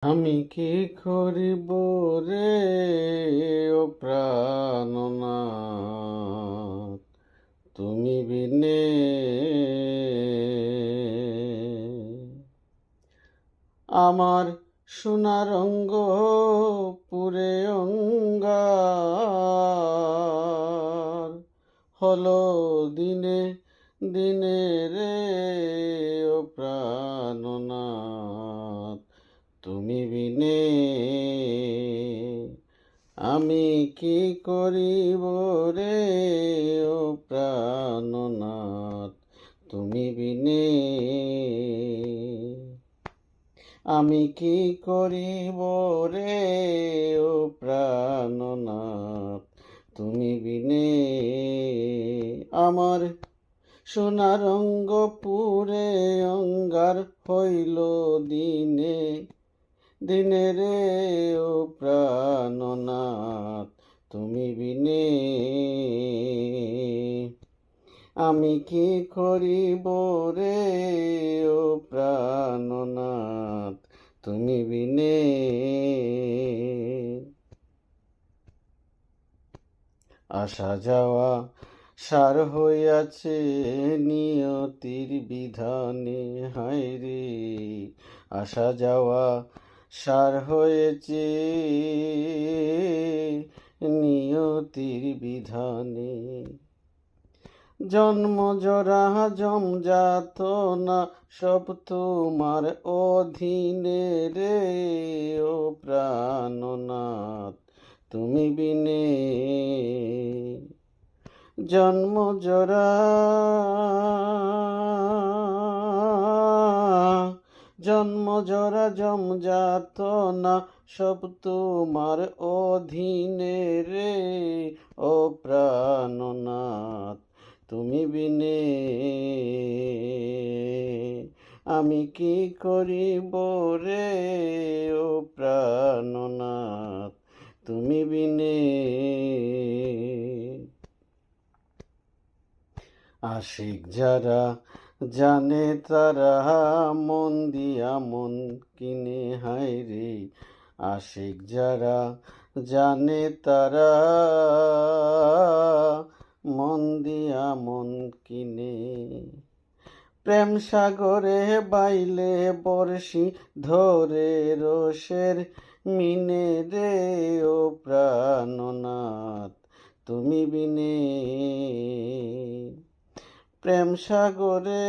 আমি কি করিব রে ও প্রাণনাথ, তুমি বিনে আমার সোনার অঙ্গ পুরে অঙ্গার হলো দিনে দিনে রে ও প্রাণনাথ, তুমি বিনে আমি কি করিব রে ও প্রাণনাথ, তুমি বিনে আমি কি করিব রে ও প্রাণনাথ, তুমি বিনে আমার সোনার অঙ্গ পুরে অঙ্গার হইল দিনে দিনে রে ও প্রাণনাথ, তুমি বিনে আমি কি করিব রে ও প্রাণনাথ, তুমি বিনে আসা যাওয়া সার হইয়াছে নিয়তির বিধানে, হায় রে আসা যাওয়া সার হয়েছে নিয়তির বিধানে, জন্ম জরা জমজাত না সব তোমার অধীনে রে ও প্রাণনাথ, তুমি বিনে জন্ম জরা জমজাত না সব তোমার অধীনে রে ও প্রাণনাথ, তুমি বিনে আমি কি করিব রে ও প্রাণনাথ, তুমি বিনে আশিক যারা জানে তারা মন দিয়া মন কিনে, হায় রে আশিক যারা জানে তারা মন দিয়া মন কিনে, প্রেম সাগরে বাইলে বর্ষি ধরে রোষের মিনে রে ও প্রাণনাথ, তুমি বিনে প্রেম সাগরে